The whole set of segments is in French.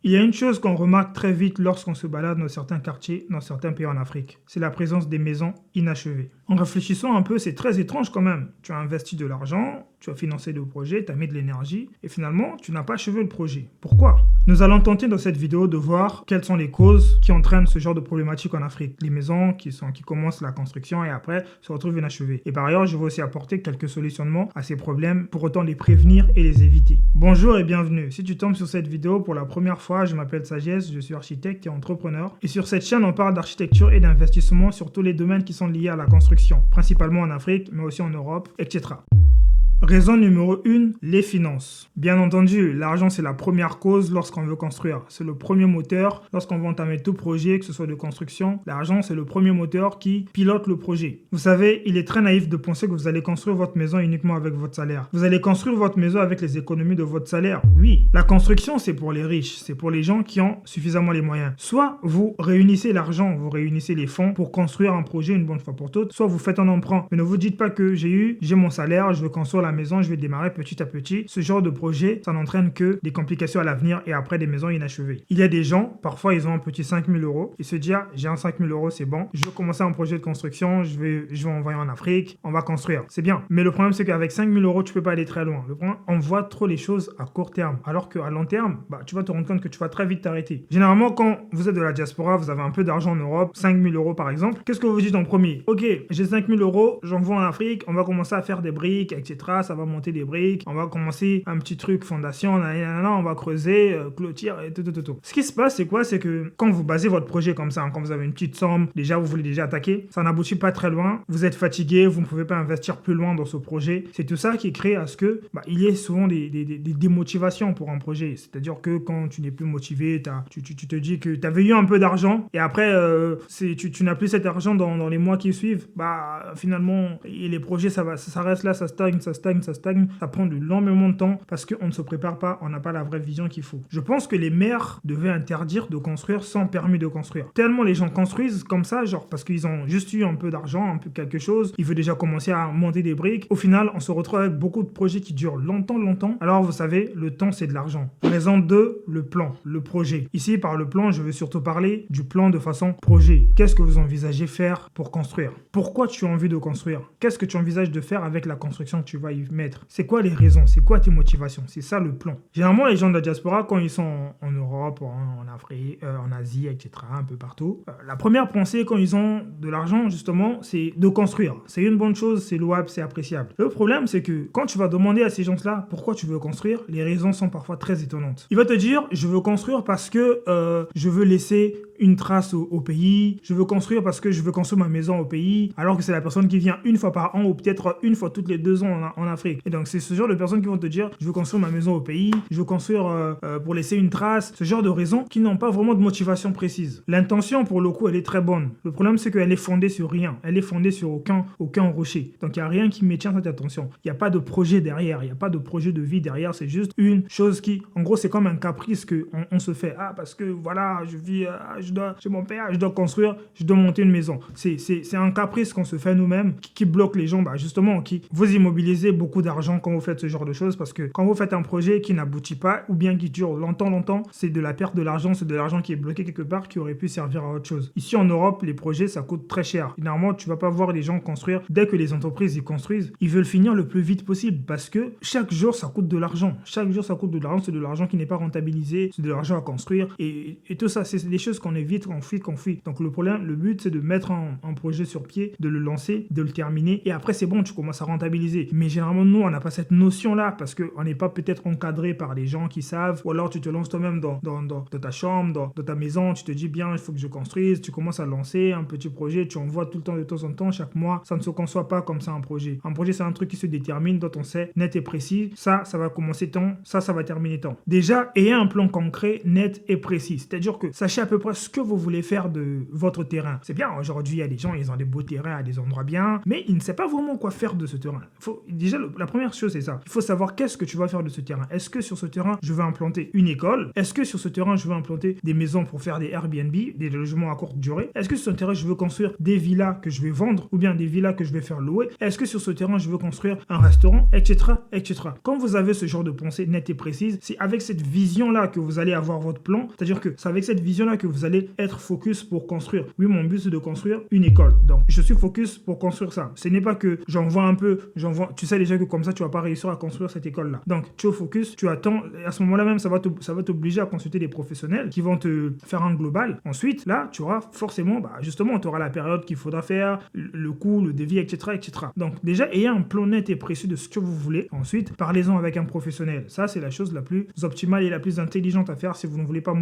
Il y a une chose qu'on remarque très vite lorsqu'on se balade dans certains quartiers, dans certains pays en Afrique. C'est la présence des maisons inachevées. En réfléchissant un peu, c'est très étrange quand même. Tu as investi de l'argent, tu as financé le projet, tu as mis de l'énergie, et finalement, tu n'as pas achevé le projet. Pourquoi? Nous allons tenter dans cette vidéo de voir quelles sont les causes qui entraînent ce genre de problématique en Afrique. Les maisons qui commencent la construction et après se retrouvent inachevées. Et par ailleurs, je vais aussi apporter quelques solutionnements à ces problèmes pour autant les prévenir et les éviter. Bonjour et bienvenue. Si tu tombes sur cette vidéo pour la première fois, je m'appelle Sagesse, je suis architecte et entrepreneur. Et sur cette chaîne, on parle d'architecture et d'investissement sur tous les domaines qui sont liés à la construction, principalement en Afrique, mais aussi en Europe, etc. Raison numéro 1, les finances. Bien entendu, l'argent c'est la première cause lorsqu'on veut construire. C'est le premier moteur lorsqu'on veut entamer tout projet, que ce soit de construction. L'argent c'est le premier moteur qui pilote le projet. Vous savez, il est très naïf de penser que vous allez construire votre maison uniquement avec votre salaire. Vous allez construire votre maison avec les économies de votre salaire. Oui, la construction c'est pour les riches, c'est pour les gens qui ont suffisamment les moyens. Soit vous réunissez l'argent, vous réunissez les fonds pour construire un projet une bonne fois pour toutes, soit vous faites un emprunt. Mais ne vous dites pas que j'ai mon salaire, je veux construire la maison, je vais démarrer petit à petit. Ce genre de projet, ça n'entraîne que des complications à l'avenir et après des maisons inachevées. Il y a des gens, parfois ils ont un petit 5 000 euros, ils se disent ah, j'ai un 5 000 euros, c'est bon, je vais commencer un projet de construction, je vais envoyer en Afrique, on va construire. C'est bien. Mais le problème c'est qu'avec 5 000 euros, tu peux pas aller très loin. Le problème, on voit trop les choses à court terme, alors qu'à long terme, tu vas te rendre compte que tu vas très vite t'arrêter. Généralement, quand vous êtes de la diaspora, vous avez un peu d'argent en Europe, 5 000 euros par exemple, qu'est-ce que vous dites en premier? Ok, j'ai 5 000 euros, j'envoie en Afrique, on va commencer à faire des briques, etc. Ça va monter des briques, on va commencer un petit truc fondation, on va creuser, clôture et tout. Ce qui se passe, c'est quoi? C'est que quand vous basez votre projet comme ça, quand vous avez une petite somme, déjà vous voulez déjà attaquer, ça n'aboutit pas très loin, vous êtes fatigué, vous ne pouvez pas investir plus loin dans ce projet. C'est tout ça qui crée à ce que il y ait souvent des démotivations pour un projet. C'est-à-dire que quand tu n'es plus motivé, tu te dis que tu avais eu un peu d'argent et après tu n'as plus cet argent dans les mois qui suivent, finalement et les projets ça reste là, ça stagne, ça prend énormément de temps parce qu'on ne se prépare pas, on n'a pas la vraie vision qu'il faut. Je pense que les maires devaient interdire de construire sans permis de construire. Tellement les gens construisent comme ça, genre parce qu'ils ont juste eu un peu d'argent, un peu quelque chose, ils veulent déjà commencer à monter des briques. Au final, on se retrouve avec beaucoup de projets qui durent longtemps. Alors vous savez, le temps c'est de l'argent. Raison 2, le plan, le projet. Ici, par le plan, je veux surtout parler du plan de façon projet. Qu'est-ce que vous envisagez faire pour construire? Pourquoi tu as envie de construire? Qu'est-ce que tu envisages de faire avec la construction que tu vas y mettre? C'est quoi les raisons? C'est quoi tes motivations? C'est ça le plan. Généralement, les gens de la diaspora, quand ils sont en Europe, en Afrique, en Asie, etc., un peu partout, la première pensée quand ils ont de l'argent, justement, c'est de construire. C'est une bonne chose, c'est louable, c'est appréciable. Le problème, c'est que quand tu vas demander à ces gens-là pourquoi tu veux construire, les raisons sont parfois très étonnantes. Il va te dire, je veux construire parce que je veux laisser une trace au pays, je veux construire parce que je veux construire ma maison au pays, alors que c'est la personne qui vient une fois par an ou peut-être une fois toutes les 2 ans en Afrique. Et donc c'est ce genre de personnes qui vont te dire je veux construire ma maison au pays, je veux construire pour laisser une trace, ce genre de raisons qui n'ont pas vraiment de motivation précise. L'intention pour le coup elle est très bonne. Le problème c'est qu'elle est fondée sur rien, elle est fondée sur aucun rocher. Donc il n'y a rien qui maintient cette attention. Il n'y a pas de projet derrière, il n'y a pas de projet de vie derrière, c'est juste une chose qui, en gros c'est comme un caprice qu'on se fait. Ah parce que voilà, je vis, j'ai mon père, je dois construire, je dois monter une maison. C'est un caprice qu'on se fait nous-mêmes qui bloque les gens, justement, qui vous immobilisez beaucoup d'argent quand vous faites ce genre de choses parce que quand vous faites un projet qui n'aboutit pas ou bien qui dure longtemps, c'est de la perte de l'argent, c'est de l'argent qui est bloqué quelque part qui aurait pu servir à autre chose. Ici en Europe, les projets ça coûte très cher. Généralement, tu vas pas voir les gens construire dès que les entreprises y construisent. Ils veulent finir le plus vite possible parce que chaque jour ça coûte de l'argent. Chaque jour ça coûte de l'argent, c'est de l'argent qui n'est pas rentabilisé, c'est de l'argent à construire et tout ça, c'est des choses qu'on évite, qu'on fuit. Donc le problème, le but c'est de mettre un projet sur pied, de le lancer, de le terminer et après c'est bon, tu commences à rentabiliser. Mais généralement nous on n'a pas cette notion là parce qu'on n'est pas peut-être encadré par des gens qui savent ou alors tu te lances toi-même dans ta chambre, dans ta maison, tu te dis bien il faut que je construise, tu commences à lancer un petit projet, tu envoies tout le temps de temps en temps, chaque mois, ça ne se conçoit pas comme ça un projet. Un projet c'est un truc qui se détermine, dont on sait net et précis, ça va commencer tant, ça va terminer tant. Déjà, ayez un plan concret, net et précis, c'est-à-dire que sachez à peu près ce que vous voulez faire de votre terrain? C'est bien, aujourd'hui, il y a des gens, ils ont des beaux terrains à des endroits bien, mais ils ne savent pas vraiment quoi faire de ce terrain. Déjà, la première chose, c'est ça. Il faut savoir qu'est-ce que tu vas faire de ce terrain. Est-ce que sur ce terrain, je vais implanter une école? Est-ce que sur ce terrain, je vais implanter des maisons pour faire des Airbnb, des logements à courte durée? Est-ce que sur ce terrain, je veux construire des villas que je vais vendre ou bien des villas que je vais faire louer? Est-ce que sur ce terrain, je veux construire un restaurant, etc., etc. Quand vous avez ce genre de pensée nette et précise, c'est avec cette vision-là que vous allez avoir votre plan. C'est-à-dire que c'est avec cette vision-là que vous allez être focus pour construire. Oui, mon but, c'est de construire une école. Donc, je suis focus pour construire ça. Ce n'est pas que j'en vois un peu, tu sais déjà que comme ça, tu vas pas réussir à construire cette école-là. Donc, tu es au focus, tu attends. Et à ce moment-là même, ça va t'obliger à consulter des professionnels qui vont te faire un global. Ensuite, là, tu auras forcément, justement, tu auras la période qu'il faudra faire, le coût, le devis, etc., etc. Donc, déjà, ayez un plan net et précis de ce que vous voulez. Ensuite, parlez-en avec un professionnel. Ça, c'est la chose la plus optimale et la plus intelligente à faire si vous ne voulez pas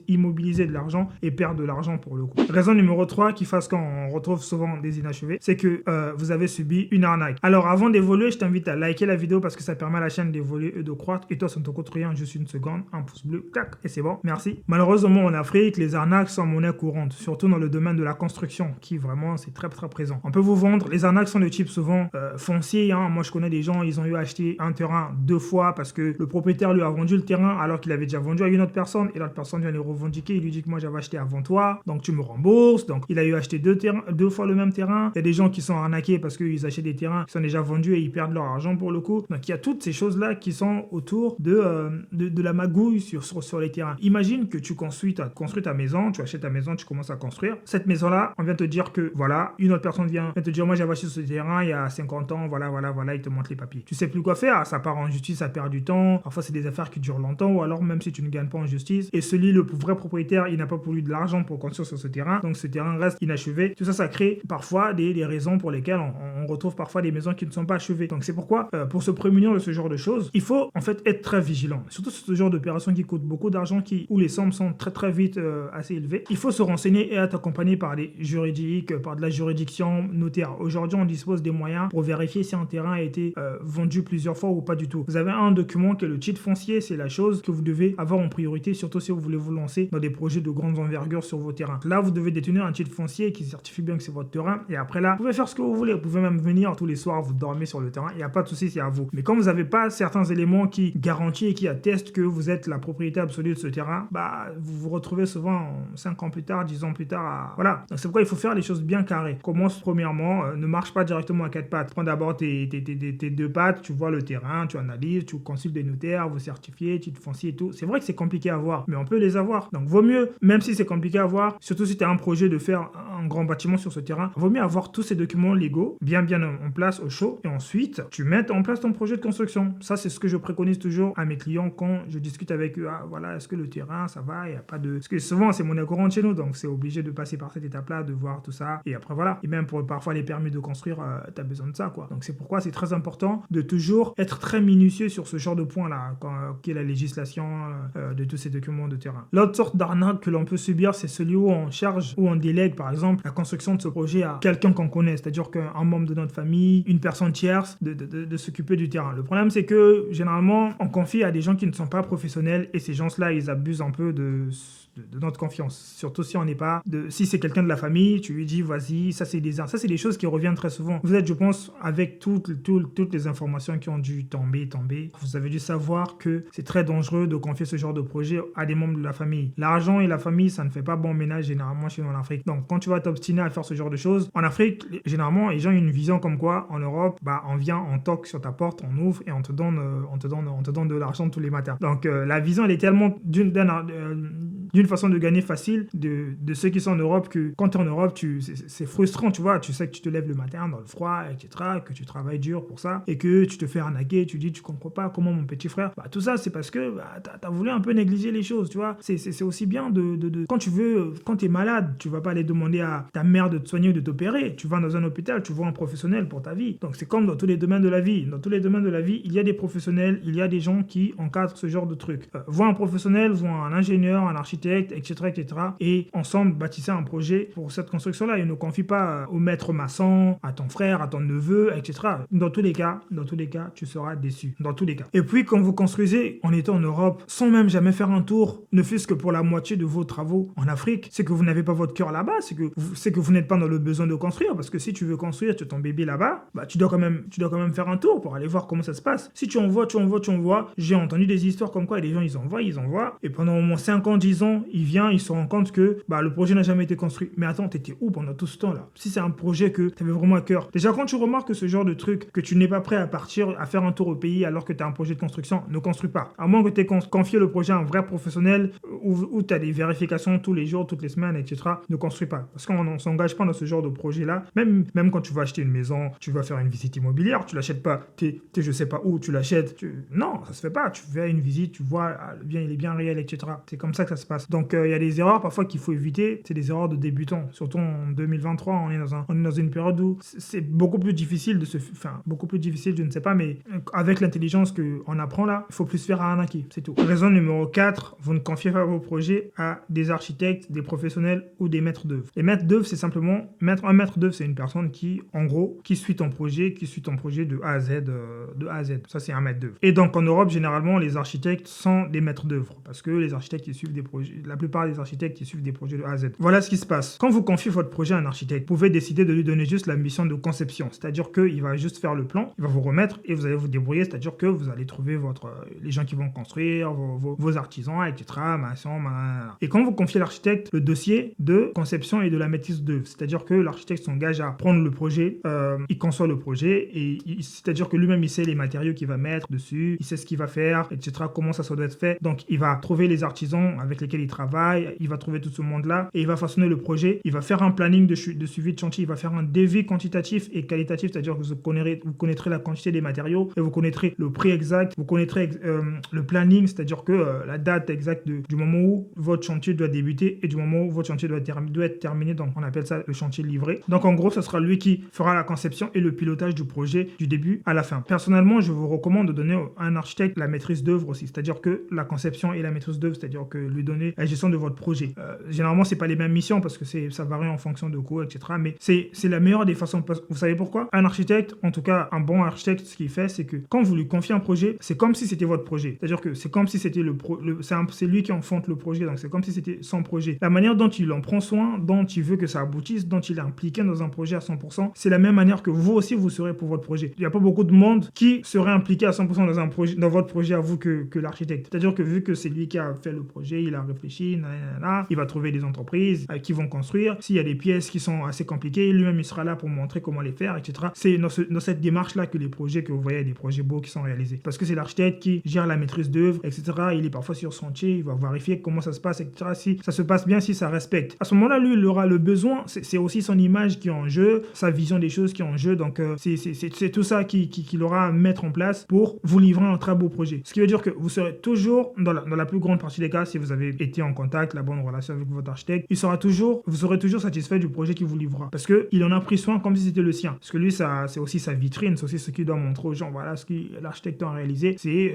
immobiliser de l'argent et perdre de l'argent pour le coup. Raison numéro 3 qui fasse qu'on retrouve souvent des inachevés, c'est que vous avez subi une arnaque. Alors, avant d'évoluer, je t'invite à liker la vidéo parce que ça permet à la chaîne d'évoluer et de croître. Et toi, ça ne te coûte rien, juste une seconde, un pouce bleu, clac, et c'est bon, merci. Malheureusement, en Afrique, les arnaques sont monnaie courante, surtout dans le domaine de la construction, qui vraiment, c'est très très présent. On peut vous vendre, les arnaques sont de type souvent foncier. Moi, je connais des gens, ils ont eu à acheter un terrain 2 fois parce que le propriétaire lui a vendu le terrain alors qu'il avait déjà vendu à une autre personne et l'autre personne vient le revendiquer. Il lui dit que moi, j'avais acheté avant toi, donc tu me rembourses. Donc, il a eu acheté 2 fois le même terrain. Il y a des gens qui sont arnaqués parce qu'ils achètent des terrains qui sont déjà vendus et ils perdent leur argent pour le coup. Donc, il y a toutes ces choses-là qui sont autour de la magouille sur les terrains. Imagine que tu construis ta maison, tu achètes ta maison, tu commences à construire. Cette maison-là, on vient te dire que voilà, une autre personne vient te dire moi j'avais acheté ce terrain il y a 50 ans, voilà, il te montre les papiers. Tu sais plus quoi faire, ça part en justice, ça perd du temps. Parfois c'est des affaires qui durent longtemps ou alors même si tu ne gagnes pas en justice et le vrai propriétaire, il n'a pas pour lui de l'argent pour construire sur ce terrain, donc ce terrain reste inachevé. Tout ça, ça crée parfois des raisons pour lesquelles on retrouve parfois des maisons qui ne sont pas achevées. Donc c'est pourquoi pour se prémunir de ce genre de choses, il faut en fait être très vigilant. Surtout sur ce genre d'opération qui coûte beaucoup d'argent, où les sommes sont très très vite assez élevées. Il faut se renseigner et être accompagné par des juridiques, par de la juridiction notaire. Aujourd'hui, on dispose des moyens pour vérifier si un terrain a été vendu plusieurs fois ou pas du tout. Vous avez un document qui est le titre foncier, c'est la chose que vous devez avoir en priorité, surtout si vous voulez vous lancer dans des projets de grande envergure sur vos terrains. Là, vous devez détenir un titre foncier qui certifie bien que c'est votre terrain et après là, vous pouvez faire ce que vous voulez. Vous pouvez même venir tous les soirs, vous dormez sur le terrain, il n'y a pas de souci, c'est à vous. Mais quand vous n'avez pas certains éléments qui garantissent et qui attestent que vous êtes la propriété absolue de ce terrain, vous vous retrouvez souvent 5 ans plus tard, 10 ans plus tard Voilà. Donc c'est pourquoi il faut faire les choses bien carrées. Commence premièrement, ne marche pas directement à 4 pattes. Prends d'abord tes 2 pattes, tu vois le terrain, tu analyses, tu consultes des notaires, vous certifiez, titre foncier et tout. C'est vrai que c'est compliqué à voir, mais on peut les avoir. Donc vaut mieux, même si c'est compliqué à voir, surtout si tu as un projet de faire un grand bâtiment sur ce terrain, vaut mieux avoir tous ces documents légaux bien en place au chaud et ensuite tu mets en place ton projet de construction. Ça, c'est ce que je préconise toujours à mes clients quand je discute avec eux. Voilà, est-ce que le terrain, ça va, il n'y a pas de... Parce que souvent, c'est monnaie courante chez nous, donc c'est obligé de passer par cette étape-là, de voir tout ça. Et après, voilà. Et même pour parfois les permis de construire, tu as besoin de ça, quoi. Donc c'est pourquoi c'est très important de toujours être très minutieux sur ce genre de points-là, qui est la législation de tous ces documents de terrain. L'autre sorte d'arnaque que l'on peut subir, c'est celui où on charge, où on délègue, par exemple, la construction de ce projet à quelqu'un qu'on connaît, c'est-à-dire qu'un membre de notre famille, une personne tierce, de s'occuper du terrain. Le problème, c'est que généralement, on confie à des gens qui ne sont pas professionnels et ces gens-là, ils abusent un peu de notre confiance. Surtout si on n'est pas... Si c'est quelqu'un de la famille, tu lui dis, vas-y, ça c'est des choses qui reviennent très souvent. Vous êtes, je pense, avec toutes les informations qui ont dû tomber, vous avez dû savoir que c'est très dangereux de confier ce genre de projet à des membres de la famille. L'argent et la famille, ça ne fait pas bon ménage généralement chez nous en Afrique. Donc, quand tu vas t'obstiner à faire ce genre de choses, en Afrique, généralement, les gens ont une vision comme quoi, en Europe, on vient, on toque sur ta porte, on ouvre et on te donne de l'argent tous les matins. Donc, la vision, elle est tellement d'une façon de gagner facile de ceux qui sont en Europe que quand tu es en Europe, c'est frustrant, tu vois. Tu sais que tu te lèves le matin dans le froid, etc., que tu travailles dur pour ça et que tu te fais arnaquer, tu dis, tu comprends pas comment mon petit frère... tout ça, c'est parce que tu as voulu un peu négliger les choses, tu vois. C'est aussi bien quand tu es malade, tu vas pas aller demander à ta mère de te soigner ou de t'opérer. Tu vas dans un hôpital, tu vois un professionnel pour ta vie. Donc, c'est comme dans tous les domaines de la vie. Dans tous les domaines de la vie, il y a des professionnels, il y a des gens qui encadrent ce genre de trucs. Vois un professionnel, vois un ingénieur, un architecte, architecte, etc., etc. Et ensemble, bâtissez un projet pour cette construction-là. Et ne confie pas au maître maçon, à ton frère, à ton neveu, etc. Dans tous les cas, tu seras déçu. Dans tous les cas. Et puis, quand vous construisez en étant en Europe, sans même jamais faire un tour, ne fût-ce que pour la moitié de vos travaux en Afrique, c'est que vous n'avez pas votre cœur là-bas, c'est que vous n'êtes pas dans le besoin de construire. Parce que si tu veux construire, tu as ton bébé là-bas, bah, tu dois quand même faire un tour pour aller voir comment ça se passe. Si tu envoies, j'ai entendu des histoires comme quoi les gens ils envoient, et pendant au moins 5 ans, 10 ans, ils se rendent compte que bah, le projet n'a jamais été construit. Mais attends, t'étais où pendant tout ce temps-là? Si c'est un projet que t'avais vraiment à cœur. Déjà, quand tu remarques ce genre de truc, que tu n'es pas prêt à partir, à faire un tour au pays alors que tu as un projet de construction, ne construis pas. À moins que tu aies confié le projet à un vrai professionnel où tu as des vérifications tous les jours, toutes les semaines, etc. Ne construis pas. Parce qu'on ne s'engage pas dans ce genre de projet-là. Même quand tu vas acheter une maison, tu vas faire une visite immobilière, tu l'achètes pas. Je sais pas où, tu l'achètes. Non, ça se fait pas. Tu fais une visite, tu vois, le bien, il est bien réel, etc. C'est comme ça que ça se passe. Donc, il y a des erreurs parfois qu'il faut éviter. C'est des erreurs de débutants. Surtout en 2023, on est dans une période où c'est beaucoup plus difficile beaucoup plus difficile, je ne sais pas, mais avec l'intelligence qu'on apprend là, il faut plus se faire arnaquer, c'est tout. Raison numéro 4, vous ne confiez pas vos projets à des architectes, des professionnels ou des maîtres d'œuvre. Les maîtres d'œuvre, c'est simplement, un maître d'œuvre, c'est une personne qui, en gros, qui suit ton projet de A à Z, Ça, c'est un maître d'œuvre. Et donc, en Europe, généralement, les architectes sont des maîtres d'œuvre, parce que les architectes, ils suivent des projets, la plupart des architectes, ils suivent des projets de A à Z. Voilà ce qui se passe. Quand vous confiez votre projet à un architecte, vous pouvez décider de lui donner juste la mission de conception, c'est-à-dire qu'il va juste faire le plan, il va vous remettre et vous allez vous débrouiller, c'est-à-dire que vous allez trouver les gens qui vont construire, vos artisans, etc. Et quand vous confiez à l'architecte le dossier de conception et de la maîtrise d'œuvre, c'est-à-dire que l'architecte s'engage à prendre le projet, il conçoit le projet, et c'est-à-dire que lui-même il sait les matériaux qu'il va mettre dessus, il sait ce qu'il va faire, etc., comment ça doit être fait. Donc il va trouver les artisans avec lesquels il travaille, il va trouver tout ce monde-là, et il va façonner le projet, il va faire un planning de suivi de chantier, il va faire un devis quantitatif et qualitatif, c'est-à-dire que vous connaîtrez la quantité des matériaux et vous connaîtrez le prix exact, vous connaîtrez le planning, c'est-à-dire que la date exacte du moment où votre chantier doit débuter et du moment où votre chantier doit être terminé, donc on appelle ça le chantier livré. Donc en gros, ce sera lui qui fera la conception et le pilotage du projet du début à la fin. Personnellement, je vous recommande de donner à un architecte la maîtrise d'œuvre aussi, c'est-à-dire que la conception et la maîtrise d'œuvre, c'est-à-dire que lui donner la gestion de votre projet. Généralement, c'est pas les mêmes missions parce que ça varie en fonction de coûts, etc. Mais c'est la meilleure des façons. Vous savez pourquoi? Un architecte, en tout cas un bon architecte, ce qu'il fait, c'est que quand vous lui confiez un projet, c'est comme si c'était votre projet. C'est-à-dire que c'est comme si c'était c'est lui qui enfante le projet, donc c'est comme si c'était son projet. La manière dont il en prend soin, dont il veut que ça aboutisse, dont il est impliqué dans un projet à 100%, c'est la même manière que vous aussi vous serez pour votre projet. Il n'y a pas beaucoup de monde qui serait impliqué à 100% dans votre projet à vous que l'architecte. C'est-à-dire que vu que c'est lui qui a fait le projet, il a réfléchi, il va trouver des entreprises qui vont construire. S'il y a des pièces qui sont assez compliquées, lui-même il sera là pour montrer comment les faire, etc. C'est dans cette démarche-là que les projets que vous voyez, des projets beaux qui sont réalisés. Parce que c'est l'architecte qui gère la maîtrise d'œuvre, etc. Il est parfois sur chantier, il va vérifier comment ça se passe, etc. Si ça se passe bien, si ça respecte. À ce moment-là, lui, il aura le besoin, c'est aussi son image qui est en jeu, sa vision des choses qui est en jeu. Donc, c'est tout ça qu'il aura à mettre en place pour vous livrer un très beau projet. Ce qui veut dire que vous serez toujours, dans la plus grande partie des cas, si vous avez été en contact, la bonne relation avec votre architecte, vous serez toujours satisfait du projet qu'il vous livrera. Parce qu'il en a pris soin comme si c'était le sien. Parce que lui, c'est aussi sa vitrine, c'est aussi ce qu'il doit montrer aux gens. Voilà ce que l'architecte a réalisé. C'est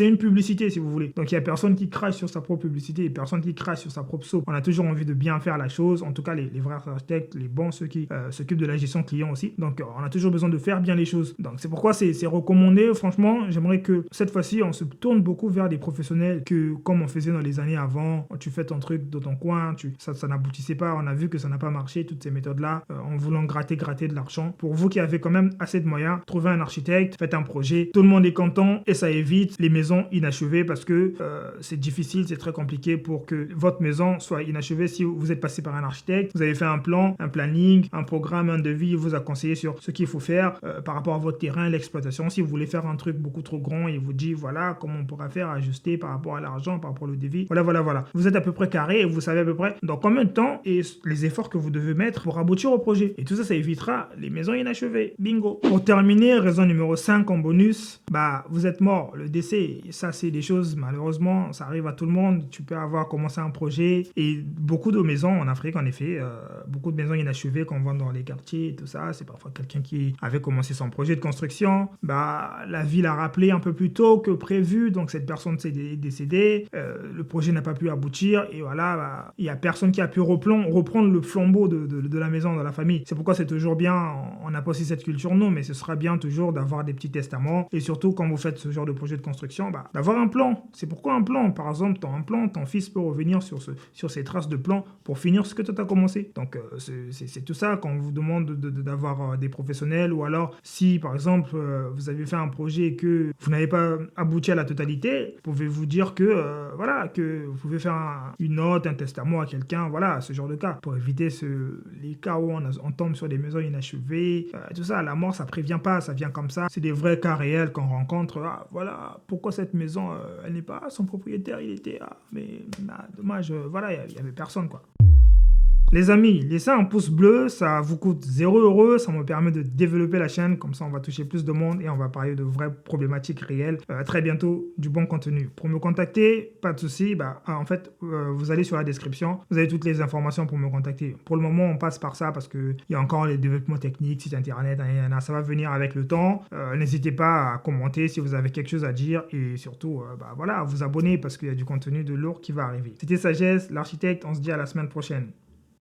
une publicité, si vous voulez. Donc, il n'y a personne qui crache sur sa propre publicité et personne qui crache sur sa propre soupe. On a toujours envie de bien faire la chose. En tout cas, les vrais architectes, les bons, ceux qui s'occupent de la gestion client aussi. Donc, on a toujours besoin de faire bien les choses. Donc, c'est pourquoi c'est recommandé. Franchement, j'aimerais que cette fois-ci, on se tourne beaucoup vers des professionnels que, comme on faisait dans les années avant, tu fais ton truc dans ton coin, ça n'aboutissait pas. On a vu que ça n'a pas marché, toutes ces méthodes-là, en voulant gratter de l'argent. Pour vous qui avez quand même assez de moyens, trouvez un architecte, faites un projet, tout le monde est content et ça évite les maisons inachevées parce que c'est difficile, c'est très compliqué pour que votre maison soit inachevée si vous êtes passé par un architecte, vous avez fait un plan, un planning, un programme, un devis, il vous a conseillé sur ce qu'il faut faire par rapport à votre terrain, l'exploitation. Si vous voulez faire un truc beaucoup trop grand, il vous dit voilà comment on pourra faire, ajuster par rapport à l'argent, par rapport au devis. Voilà. Vous êtes à peu près carré et vous savez à peu près dans combien de temps et les efforts que vous devez mettre pour aboutir au projet. Et tout ça, ça évitera les maisons inachevées. Bingo. Pour terminer, raison numéro 5 en bonus, vous êtes mort. Le décès, ça c'est des choses, malheureusement, ça arrive à tout le monde. Tu peux avoir commencé un projet et beaucoup de maisons en Afrique, en effet, beaucoup de maisons inachevées qu'on vend dans les quartiers et tout ça. C'est parfois quelqu'un qui avait commencé son projet de construction. La ville a rappelé un peu plus tôt que prévu, donc cette personne s'est décédée. passé, le projet n'a pas pu aboutir et voilà, bah, il n'y a personne qui a pu reprendre le flambeau de la maison, de la famille. C'est pourquoi c'est toujours bien, on n'a pas aussi cette culture, non, mais ce sera bien toujours d'avoir des petits testaments et surtout quand vous faites ce genre de projet de construction, bah, d'avoir un plan. C'est pourquoi un plan, par exemple, tu as un plan, ton fils peut revenir sur ces traces de plan pour finir ce que tu as commencé. Donc c'est tout ça quand on vous demande d'avoir des professionnels ou alors si par exemple vous avez fait un projet et que vous n'avez pas abouti à la totalité, pouvez-vous dire que voilà, que vous pouvez faire une note, un testament à quelqu'un, voilà, ce genre de cas, pour éviter les cas où on tombe sur des maisons inachevées, tout ça, la mort ça prévient pas, ça vient comme ça, c'est des vrais cas réels qu'on rencontre, voilà, pourquoi cette maison, elle n'est pas, son propriétaire il était, mais dommage, voilà, il y avait personne quoi. Les amis, laissez un pouce bleu, ça vous coûte 0 €, ça me permet de développer la chaîne, comme ça on va toucher plus de monde et on va parler de vraies problématiques réelles. À très bientôt, du bon contenu. Pour me contacter, pas de souci, en fait, vous allez sur la description, vous avez toutes les informations pour me contacter. Pour le moment, on passe par ça parce qu'il y a encore les développements techniques, site internet, ça va venir avec le temps. N'hésitez pas à commenter si vous avez quelque chose à dire et surtout, voilà, à vous abonner parce qu'il y a du contenu de lourd qui va arriver. C'était Sagesse, l'architecte, on se dit à la semaine prochaine.